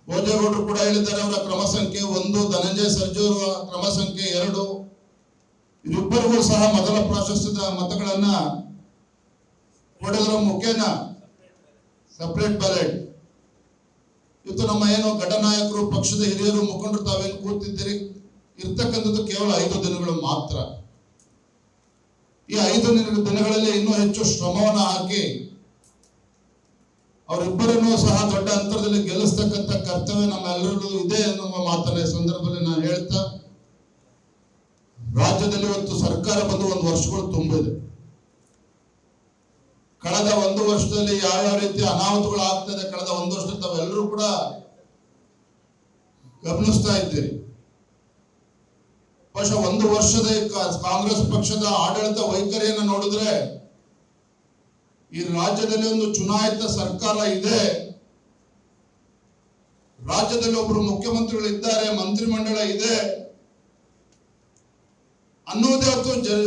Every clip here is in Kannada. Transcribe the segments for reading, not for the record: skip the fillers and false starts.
ಭೋಜೇಗೌಡರು ಕೂಡ ಹೇಳಿದ್ದಾರೆ. ಅವರ ಕ್ರಮ ಸಂಖ್ಯೆ 1, ಧನಂಜಯ ಸರ್ಜೂರು ಕ್ರಮ ಸಂಖ್ಯೆ 2, ಇವರಿಬ್ಬರಿಗೂ ಸಹ ಮೊದಲ ಪ್ರಾಶಸ್ತ್ಯದ ಮತಗಳನ್ನ ಕೊಡೋದ್ರ ಮುಖೇನ ಸಪರೇಟ್ ಬ್ಯಾಲೆಟ್. ಇವತ್ತು ನಮ್ಮ ಏನು ಘಟನಾಯಕರು, ಪಕ್ಷದ ಹಿರಿಯರು, ಮುಖಂಡರು ತಾವೇನು ಕೂತಿದ್ದೀರಿ, ಇರ್ತಕ್ಕಂಥದ್ದು ಕೇವಲ 5 ದಿನಗಳು ಮಾತ್ರ. ಈ 5 ದಿನಗಳಲ್ಲಿ ಇನ್ನೂ ಹೆಚ್ಚು ಶ್ರಮವನ್ನು ಹಾಕಿ ಅವರಿಬ್ಬರನ್ನು ಸಹ ದೊಡ್ಡ ಅಂತರದಲ್ಲಿ ಗೆಲ್ಲಿಸ್ತಕ್ಕಂಥ ಕರ್ತವ್ಯ ನಮ್ಮೆಲ್ಲರಿಗೂ ಇದೆ ಎನ್ನುವ ಮಾತನ್ನ ಈ ಸಂದರ್ಭದಲ್ಲಿ ನಾನು ಹೇಳ್ತಾ, ರಾಜ್ಯದಲ್ಲಿ ಇವತ್ತು ಸರ್ಕಾರ ಬಂದು 1 ವರ್ಷಗಳು ತುಂಬಿದೆ. ಕಳೆದ 1 ವರ್ಷದಲ್ಲಿ ಯಾವ ರೀತಿ ಅನಾಹುತಗಳು ಆಗ್ತದೆ, ಕಳೆದ 1 ವರ್ಷದಲ್ಲಿ ತಾವೆಲ್ಲರೂ ಕೂಡ ಗಮನಿಸ್ತಾ ಇದ್ದೀರಿ. ಬಹುಶಃ 1 ವರ್ಷದ ಕಾಂಗ್ರೆಸ್ ಪಕ್ಷದ ಆಡಳಿತ ವೈಖರಿಯನ್ನು ನೋಡಿದ್ರೆ ಈ ರಾಜ್ಯದಲ್ಲಿ ಒಂದು ಚುನಾಯಿತ ಸರ್ಕಾರ ಇದೆ, ರಾಜ್ಯದಲ್ಲಿ ಒಬ್ಬರು ಮುಖ್ಯಮಂತ್ರಿಗಳು ಇದ್ದಾರೆ, ಮಂತ್ರಿಮಂಡಲ ಇದೆ ಅನ್ನೋದೇ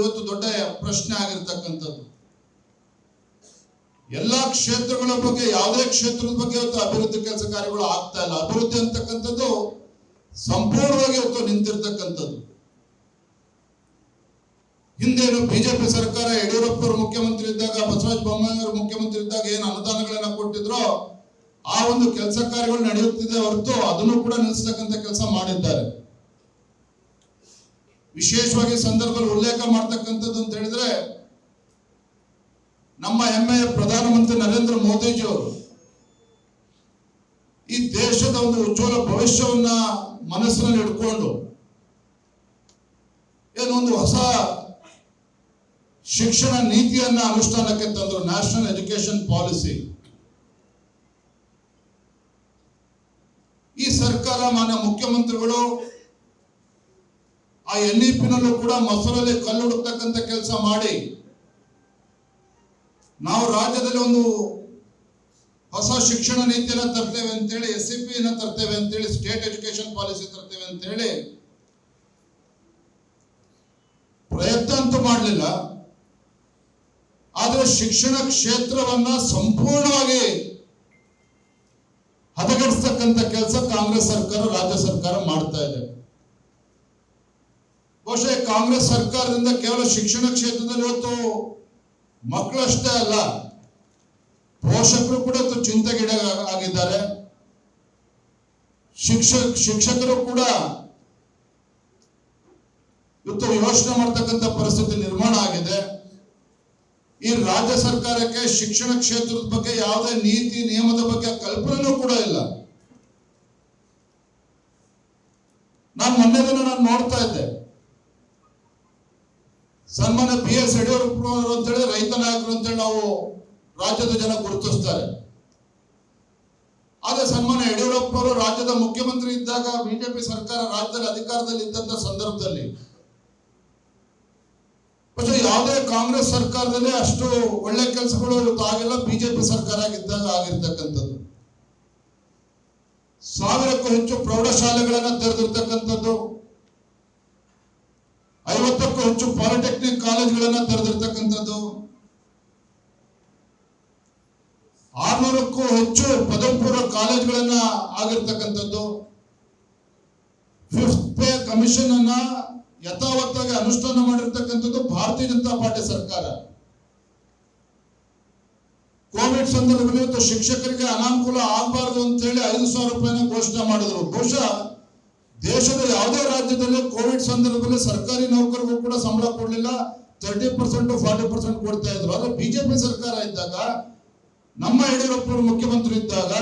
ಇವತ್ತು ದೊಡ್ಡ ಪ್ರಶ್ನೆ ಆಗಿರ್ತಕ್ಕಂಥದ್ದು. ಎಲ್ಲಾ ಕ್ಷೇತ್ರಗಳ ಬಗ್ಗೆ, ಯಾವುದೇ ಕ್ಷೇತ್ರದ ಬಗ್ಗೆ ಇವತ್ತು ಅಭಿವೃದ್ಧಿ ಕೆಲಸ ಕಾರ್ಯಗಳು ಆಗ್ತಾ ಇಲ್ಲ. ಅಭಿವೃದ್ಧಿ ಅಂತಕ್ಕಂಥದ್ದು ಸಂಪೂರ್ಣವಾಗಿ ಇವತ್ತು ನಿಂತಿರ್ತಕ್ಕಂಥದ್ದು. ಹಿಂದೇನು ಬಿಜೆಪಿ ಸರ್ಕಾರ ಯಡಿಯೂರಪ್ಪ ಅವರು ಮುಖ್ಯಮಂತ್ರಿ ಇದ್ದಾಗ, ಬಸವರಾಜ ಬೊಮ್ಮಾಯಿ ಅವರು ಮುಖ್ಯಮಂತ್ರಿ ಇದ್ದಾಗ ಏನು ಅನುದಾನಗಳನ್ನ ಕೊಟ್ಟಿದ್ರೋ ಆ ಒಂದು ಕೆಲಸ ಕಾರ್ಯಗಳು ನಡೆಯುತ್ತಿದೆ ಹೊರತು ಅದನ್ನು ಕೂಡ ನಿಲ್ಲಿಸತಕ್ಕಂಥ ಕೆಲಸ ಮಾಡಿದ್ದಾರೆ. ವಿಶೇಷವಾಗಿ ಸಂದರ್ಭದಲ್ಲಿ ಉಲ್ಲೇಖ ಮಾಡ್ತಕ್ಕಂಥದ್ದು ಅಂತ ಹೇಳಿದ್ರೆ, ನಮ್ಮ ಹೆಮ್ಮೆಯ ಪ್ರಧಾನಮಂತ್ರಿ ನರೇಂದ್ರ ಮೋದಿಜಿ ಅವರು ಈ ದೇಶದ ಒಂದು ಉಜ್ವಲ ಭವಿಷ್ಯವನ್ನ ಮನಸ್ಸಿನಲ್ಲಿ ಇಟ್ಕೊಂಡು ಏನೊಂದು ಹೊಸ ಶಿಕ್ಷಣ ನೀತಿಯನ್ನ ಅನುಷ್ಠಾನಕ್ಕೆ ತಂದರು, ನ್ಯಾಷನಲ್ ಎಜುಕೇಶನ್ ಪಾಲಿಸಿ. ಈ ಸರ್ಕಾರ, ಮಾನ್ಯ ಮುಖ್ಯಮಂತ್ರಿಗಳು ಆ NEP-ನಲ್ಲೂ ಕೂಡ ಮೊಸರಲ್ಲಿ ಕಲ್ಲು ಹುಡುಕ್ತಕ್ಕಂಥ ಕೆಲಸ ಮಾಡಿ ನಾವು ರಾಜ್ಯದಲ್ಲಿ ಒಂದು ಹೊಸ ಶಿಕ್ಷಣ ನೀತಿಯನ್ನ ತರ್ತೇವೆ ಅಂತೇಳಿ, SEP-ನ ತರ್ತೇವೆ ಅಂತೇಳಿ, ಸ್ಟೇಟ್ ಎಜುಕೇಶನ್ ಪಾಲಿಸಿ ತರ್ತೇವೆ ಅಂತೇಳಿ ಪ್ರಯತ್ನ ಅಂತೂ ಮಾಡಲಿಲ್ಲ. ಆದರೆ ಶಿಕ್ಷಣ ಕ್ಷೇತ್ರವನ್ನ ಸಂಪೂರ್ಣವಾಗಿ ಹದಗೆಡಿಸ್ತಕ್ಕಂಥ ಕೆಲಸ ಕಾಂಗ್ರೆಸ್ ಸರ್ಕಾರ, ರಾಜ್ಯ ಸರ್ಕಾರ ಮಾಡ್ತಾ ಇದೆ. ಬಹುಶಃ ಕಾಂಗ್ರೆಸ್ ಸರ್ಕಾರದಿಂದ ಕೇವಲ ಶಿಕ್ಷಣ ಕ್ಷೇತ್ರದಲ್ಲಿ ಇವತ್ತು ಮಕ್ಕಳಷ್ಟೇ ಅಲ್ಲ, ಪೋಷಕರು ಕೂಡ ಚಿಂತೆಗೀಡ ಆಗಿದ್ದಾರೆ. ಶಿಕ್ಷಕರು ಕೂಡ ಇವತ್ತು ಯೋಚನೆ ಮಾಡ್ತಕ್ಕಂಥ ಪರಿಸ್ಥಿತಿ ನಿರ್ಮಾಣ ಆಗಿದೆ. ಈ ರಾಜ್ಯ ಸರ್ಕಾರಕ್ಕೆ ಶಿಕ್ಷಣ ಕ್ಷೇತ್ರದ ಬಗ್ಗೆ ಯಾವುದೇ ನೀತಿ ನಿಯಮದ ಬಗ್ಗೆ ಕಲ್ಪನೆಯೂ ಕೂಡ ಇಲ್ಲ. ನಾನು ಮೊನ್ನೆ ದಿನ ನೋಡ್ತಾ ಇದ್ದೆ, ಸನ್ಮಾನ್ಯ BS ಯಡಿಯೂರಪ್ಪ ಅಂತೇಳಿ ರೈತ ನಾಯಕರು ಅಂತೇಳಿ ನಾವು ರಾಜ್ಯದ ಜನ ಗುರುತಿಸ್ತಾರೆ. ಆದ್ರೆ ಸನ್ಮಾನ್ಯ ಯಡಿಯೂರಪ್ಪ ಅವರು ರಾಜ್ಯದ ಮುಖ್ಯಮಂತ್ರಿ ಇದ್ದಾಗ, ಬಿಜೆಪಿ ಸರ್ಕಾರ ರಾಜ್ಯದಲ್ಲಿ ಅಧಿಕಾರದಲ್ಲಿ ಇದ್ದಂತ ಸಂದರ್ಭದಲ್ಲಿ ಯಾವುದೇ ಕಾಂಗ್ರೆಸ್ ಸರ್ಕಾರದಲ್ಲಿ ಅಷ್ಟು ಒಳ್ಳೆ ಕೆಲಸಗಳು ಆಗಿಲ್ಲ, ಬಿಜೆಪಿ ಸರ್ಕಾರ ಆಗಿದ್ದಾಗ ಆಗಿರ್ತಕ್ಕಂಥದ್ದು. 1000ಕ್ಕೂ ಹೆಚ್ಚು ಪ್ರೌಢಶಾಲೆಗಳನ್ನ ತೆರೆದಿರ್ತಕ್ಕಂಥದ್ದು, 50ಕ್ಕೂ ಹೆಚ್ಚು ಪಾಲಿಟೆಕ್ನಿಕ್ ಕಾಲೇಜ್ಗಳನ್ನ ತೆರೆದಿರ್ತಕ್ಕಂಥದ್ದು, 600ಕ್ಕೂ ಹೆಚ್ಚು ಪದವಿ ಪೂರ್ವ ಕಾಲೇಜ್ಗಳನ್ನ ಆಗಿರ್ತಕ್ಕಂಥದ್ದು, 5th ಪೇ ಕಮಿಷನ್ ಅನ್ನ ಯಥಾವತ್ತಾಗಿ ಅನುಷ್ಠಾನ ಮಾಡಿರ್ತಕ್ಕಂಥದ್ದು ಭಾರತೀಯ ಜನತಾ ಪಾರ್ಟಿ ಸರ್ಕಾರ. ಕೋವಿಡ್ ಸಂದರ್ಭದಲ್ಲಿ ಇವತ್ತು ಶಿಕ್ಷಕರಿಗೆ ಅನಾನುಕೂಲ ಆಗಬಾರದು ಅಂತ ಹೇಳಿ 5,000 ರೂಪಾಯಿನ ಘೋಷಣೆ ಮಾಡಿದ್ರು. ಬಹುಶಃ ದೇಶದ ಯಾವುದೇ ರಾಜ್ಯದಲ್ಲಿ ಕೋವಿಡ್ ಸಂದರ್ಭದಲ್ಲಿ ಸರ್ಕಾರಿ ನೌಕರರಿಗೂ ಕೂಡ ಸಂಬಳ ಕೊಡಲಿಲ್ಲ, 30% 40% ಕೊಡ್ತಾ ಇದ್ರು. ಆದ್ರೆ ಬಿಜೆಪಿ ಸರ್ಕಾರ ಇದ್ದಾಗ, ನಮ್ಮ ಯಡಿಯೂರಪ್ಪ ಮುಖ್ಯಮಂತ್ರಿ ಇದ್ದಾಗ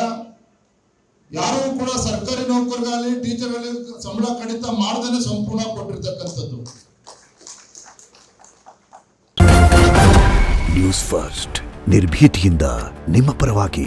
ಯಾರು ಕೂಡ ಸರ್ಕಾರಿ ನೌಕರರಾಗಲಿ, ಟೀಚರ್ಗಳಲ್ಲಿ ಸಂಬಳ ಕಡಿತ ಮಾಡದೇನೆ ಸಂಪೂರ್ಣ ಕೊಟ್ಟಿರ್ತಕ್ಕಂಥದ್ದು. ನ್ಯೂಸ್ ಫಸ್ಟ್, ನಿರ್ಭೀತಿಯಿಂದ ನಿಮ್ಮ ಪರವಾಗಿ.